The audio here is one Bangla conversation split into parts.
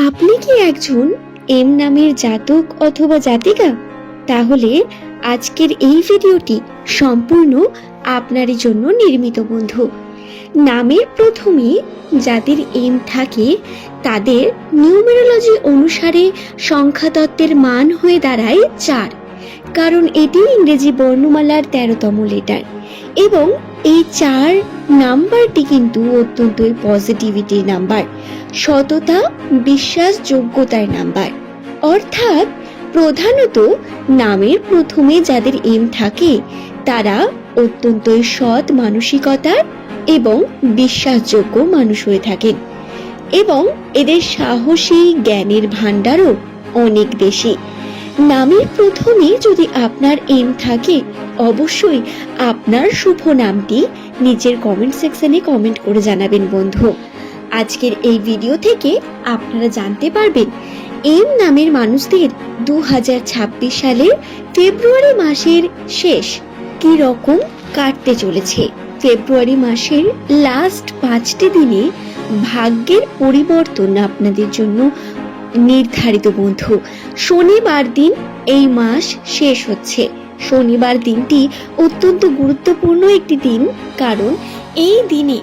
আপনি কি একজন এম নামের জাতক অথবা জাতিকা? তাহলে আজকের এই ভিডিওটি সম্পূর্ণ আপনারই জন্য নির্মিত বন্ধু। নামের প্রথমে যাদের এম থাকে তাদের নিউমেরোলজি অনুসারে সংখ্যাতত্ত্বের মান হয়ে দাঁড়ায় 4, কারণ এটি ইংরেজি বর্ণমালার 13তম লেটার এবং এই 4 নাম্বারটি কিন্তু অত্যন্ত পজিটিভিটির নাম্বার, সততা, বিশ্বাসযোগ্যতার নাম্বার। অর্থাৎ প্রধানত নামের প্রথমে যাদের এম থাকে তারা অত্যন্ত সৎ মানসিকতার এবং বিশ্বাসযোগ্য মানুষ হয়ে থাকেন এবং এদের সাহসী জ্ঞানের ভাণ্ডারও অনেক বেশি। নামের প্রথমে যদি আপনার এম থাকে অবশ্যই আপনার শুভ নামটি নিচের কমেন্ট সেকশনে কমেন্ট করে জানাবেন বন্ধু। আজকের এই ভিডিও থেকে আপনারা জানতে পারবেন এম নামের মানুষদের 2026 সালের ফেব্রুয়ারি মাসের শেষ কি রকম কাটতে চলেছে। ফেব্রুয়ারি মাসের লাস্ট 5টি দিনে ভাগ্যের পরিবর্তন আপনাদের জন্য নির্ধারিত বন্ধু। শনিবার দিন এই মাস শেষ হচ্ছে। শনিবার দিনটি অত্যন্ত গুরুত্বপূর্ণ একটি দিন, কারণ এই দিনে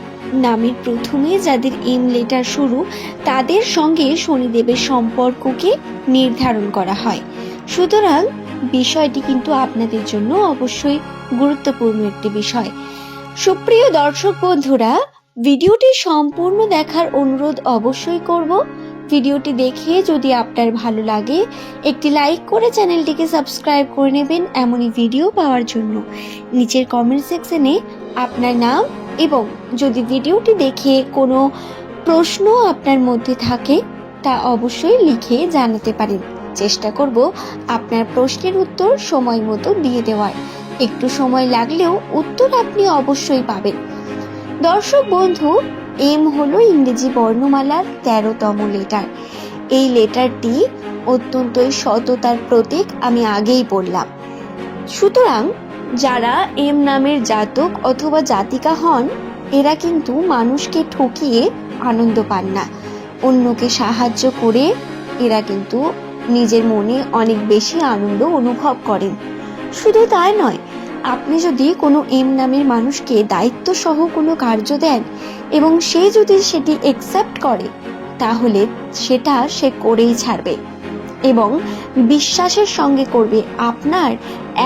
নামের প্রথমে যাদের এম লেটার শুরু তাদের সঙ্গে শনিদেবের সম্পর্ককে নির্ধারণ করা হয়। সুতরাং বিষয়টি কিন্তু আপনাদের জন্য অবশ্যই গুরুত্বপূর্ণ একটি বিষয়। সুপ্রিয় দর্শক বন্ধুরা, ভিডিওটি সম্পূর্ণ দেখার অনুরোধ অবশ্যই করব। ভিডিওটি দেখে যদি আপনার ভালো লাগে একটি লাইক করে চ্যানেলটিকে সাবস্ক্রাইব করে নেবেন এমনই ভিডিও পাওয়ার জন্য। নিচের কমেন্ট সেকশনে আপনার নাম এবং যদি ভিডিওটি দেখে কোনো প্রশ্ন আপনার মধ্যে থাকে তা অবশ্যই লিখে জানাতে পারেন। চেষ্টা করব আপনার প্রশ্নের উত্তর সময় মতো দিয়ে দেওয়ার। একটু সময় লাগলেও উত্তর আপনি অবশ্যই পাবেন। দর্শক বন্ধু, এম হলো ইংরেজি বর্ণমালার 13তম লেটার। এই লেটারটি অত্যন্ত সততার প্রতীক, আমি আগেই বললাম। সুতরাং যারা এম নামের জাতক অথবা জাতিকা হন এরা কিন্তু মানুষকে ঠকিয়ে আনন্দ পান না। অন্যকে সাহায্য করে এরা কিন্তু নিজের মনে অনেক বেশি আনন্দ অনুভব করেন। শুধু তাই নয়, আপনি যদি কোনো এম নামের মানুষকে দায়িত্ব সহ কোনো কার্য দেন এবং সে যদি সেটি অ্যাকসেপ্ট করে তাহলে সেটা সে করেই ছাড়বে এবং বিশ্বাসের সঙ্গে করবে। আপনার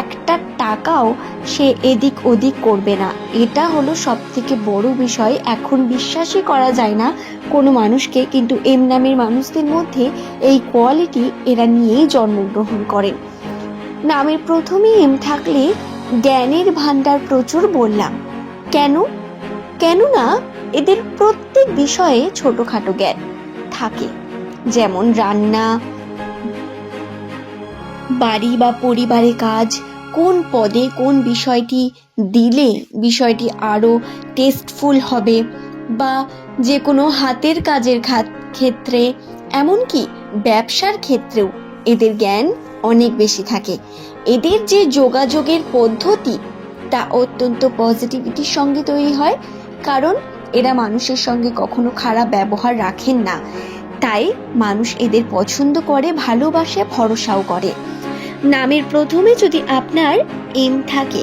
একটা টাকাও সে এদিক ওদিক করবে না। এটা হলো সবথেকে বড় বিষয়। এখন বিশ্বাসই করা যায় না কোনো মানুষকে, কিন্তু এম নামের মানুষদের মধ্যে এই কোয়ালিটি এরা নিয়েই জন্মগ্রহণ করেন। নামের প্রথমে এম থাকলে জ্ঞানের ভাণ্ডার প্রচুর বললাম। কেননা এদের প্রত্যেক বিষয়ে ছোটখাটো জ্ঞান থাকে, যেমন রান্না, বাড়ি বা পরিবারে কাজ, কোন পদে কোন বিষয়টি দিলে বিষয়টি আরো টেস্টফুল হবে, বা যে কোনো হাতের কাজের ক্ষেত্রে, এমনকি ব্যবসার ক্ষেত্রেও এদের জ্ঞান অনেক বেশি থাকে। এদের যে যোগাযোগের পদ্ধতি তা অত্যন্ত পজিটিভিটির সঙ্গে তৈরি হয়, কারণ এরা মানুষের সঙ্গে কখনো খারাপ ব্যবহার রাখেন না। তাই মানুষ এদের পছন্দ করে, ভালোবাসে, ভরসাও করে। নামের প্রথমে যদি আপনার এম থাকে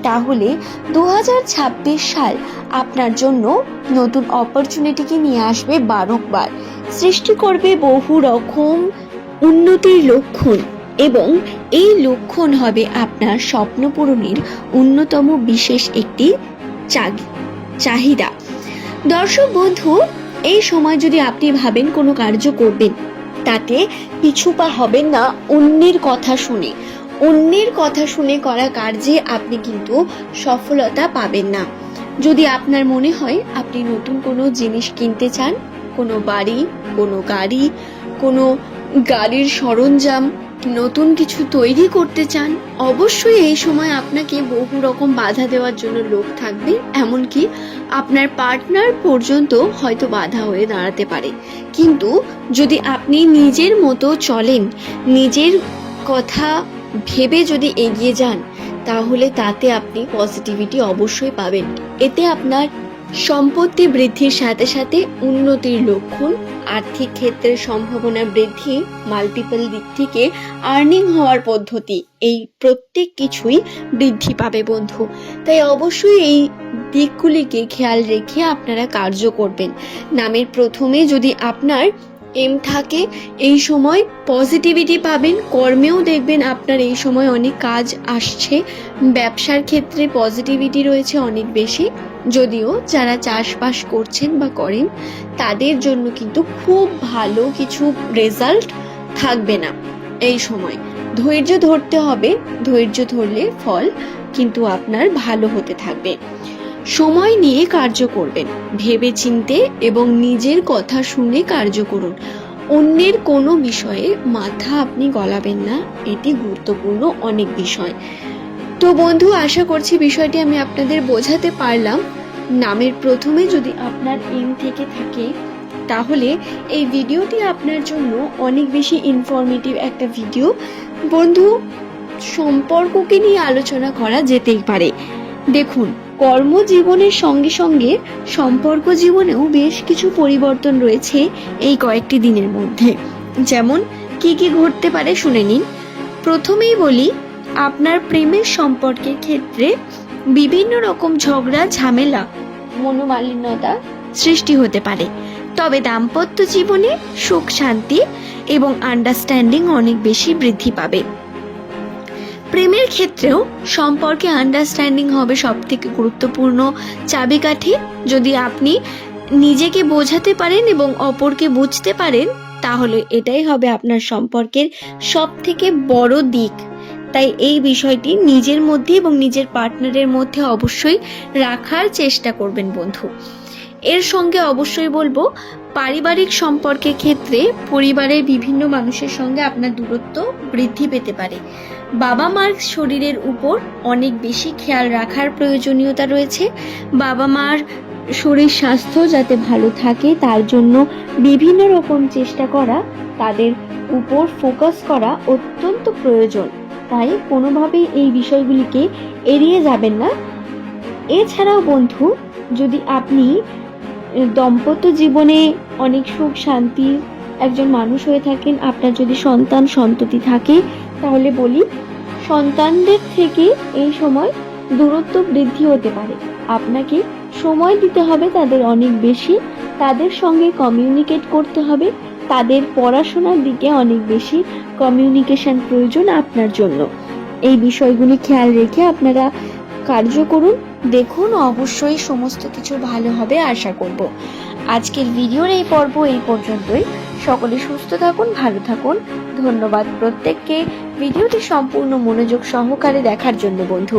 তাহলে 2026 সাল আপনার জন্য নতুন অপরচুনিটিকে নিয়ে আসবে, বারংবার সৃষ্টি করবে বহু রকম উন্নতির লক্ষণ এবং এই লক্ষণ হবে আপনার স্বপ্ন পূরণের অন্যতম বিশেষ একটি চাহিদা। দর্শক বন্ধু, এই সময় যদি আপনি ভাবেন কোনো কার্য করবেন তাতে পিছুপা হবেন না। অন্যের কথা শুনে করা কার্যে আপনি কিন্তু সফলতা পাবেন না। যদি আপনার মনে হয় আপনি নতুন কোনো জিনিস কিনতে চান, কোনো বাড়ি, কোনো গাড়ি, কোনো গাড়ির সরঞ্জাম, নতুন কিছু তৈরি করতে চান, অবশ্যই এই সময় আপনাকে বহু রকম বাধা দেওয়ার জন্য লোক থাকবে। এমনকি আপনার পার্টনার পর্যন্ত হয়তো বাধা হয়ে দাঁড়াতে পারে। কিন্তু যদি আপনি নিজের মতো চলেন, নিজের কথা ভেবে যদি এগিয়ে যান, তাহলে তাতে আপনি পজিটিভিটি অবশ্যই পাবেন। এতে আপনার সম্পত্তি বৃদ্ধির সাথে সাথে উন্নতির লক্ষণ, আর্থিক ক্ষেত্রের সম্ভাবনা বৃদ্ধি, মাল্টিপল দিক থেকে আর্নিং হওয়ার পদ্ধতি, এই প্রত্যেক কিছুই বৃদ্ধি পাবে বন্ধু। তাই অবশ্যই এই দিকগুলিকে খেয়াল রেখে আপনারা কার্য করবেন। নামের প্রথমে যদি আপনার এম থাকে, এই সময় পজিটিভিটি পাবেন। কর্মেও দেখবেন আপনার এই সময় অনেক কাজ আসছে। ব্যবসার ক্ষেত্রে পজিটিভিটি রয়েছে অনেক বেশি, যদিও যারা চাষবাস করছেন বা করেন তাদের জন্য কিন্তু খুব ভালো কিছু রেজাল্ট থাকবে না এই সময়। ধৈর্য ধরতে হবে, ধৈর্য ধরলে ফল কিন্তু আপনার ভালো হতে থাকবে। সময় নিয়ে কার্য করবেন, ভেবে চিন্তে এবং নিজের কথা শুনে কার্য করুন। অন্যের কোনো বিষয়ে মাথা আপনি গলাবেন না, এটি গুরুত্বপূর্ণ অনেক বিষয়। তো বন্ধু, আশা করছি বিষয়টি আমি আপনাদের বোঝাতে পারলাম। নামের প্রথমে যদি আপনার এম থেকে থাকে তাহলে এই ভিডিওটি আপনার জন্য অনেক বেশি ইনফরমেটিভ একটা ভিডিও। বন্ধু, সম্পর্ককে নিয়ে আলোচনা করা যেতেই পারে। দেখুন, কর্মজীবনের সঙ্গে সঙ্গে সম্পর্ক জীবনেও বেশ কিছু পরিবর্তন রয়েছে এই কয়েকটি দিনের মধ্যে। যেমন কি কি ঘটতে পারে শুনে নিন। প্রথমেই বলি, আপনার প্রেমের সম্পর্কের ক্ষেত্রে বিভিন্ন রকম ঝগড়া, ঝামেলা, মনোমালিন্যতা সৃষ্টি হতে পারে। তবে দাম্পত্য জীবনে সুখ, শান্তি এবং আন্ডারস্ট্যান্ডিং অনেক বেশি বৃদ্ধি পাবে। প্রেমের ক্ষেত্রেও সম্পর্কে আন্ডারস্ট্যান্ডিং হবে সব থেকে গুরুত্বপূর্ণ চাবিকাঠি। যদি আপনি নিজেকে বোঝাতে পারেন এবং অপরকে বুঝতে পারেন তাহলে এটাই হবে আপনার সম্পর্কের সব থেকে বড় দিক। তাই এই বিষয়টি নিজের মধ্যে এবং নিজের পার্টনারের মধ্যে অবশ্যই রাখার চেষ্টা করবেন বন্ধু। এর সঙ্গে অবশ্যই বলবো, পারিবারিক সম্পর্কের ক্ষেত্রে পরিবারের বিভিন্ন মানুষের সঙ্গে আপনার দূরত্ব বৃদ্ধি পেতে পারে। বাবা মার শরীরের উপর অনেক বেশি খেয়াল রাখার প্রয়োজনীয়তা রয়েছে। বাবা মার শরীর স্বাস্থ্য যাতে ভালো থাকে তার জন্য বিভিন্ন রকম চেষ্টা করা, তাদের উপর ফোকাস করা অত্যন্ত প্রয়োজন। তাই কোনোভাবেই এই বিষয়গুলিকে এড়িয়ে যাবেন না। এছাড়াও বন্ধু, যদি আপনি দাম্পত্য জীবনে অনেক সুখ শান্তি একজন মানুষ হয়ে থাকেন, আপনার যদি সন্তান সন্ততি থাকে তাহলে বলি, সন্তানদের থেকে এই সময় দূরত্ব বৃদ্ধি হতে পারে। আপনাকে সময় দিতে হবে তাদের অনেক বেশি, তাদের সঙ্গে কমিউনিকেট করতে হবে, তাদের পড়াশোনার দিকে অনেক বেশি কমিউনিকেশন প্রয়োজন আপনার জন্য। এই বিষয়গুলি খেয়াল রেখে আপনারা কার্য করুন, দেখুন অবশ্যই সমস্ত কিছু ভালো হবে আশা করব। আজকের ভিডিওর এই পর্ব এই পর্যন্তই। সকলে সুস্থ থাকুন, ভালো থাকুন। ধন্যবাদ প্রত্যেককে ভিডিওটি সম্পূর্ণ মনোযোগ সহকারে দেখার জন্য বন্ধু।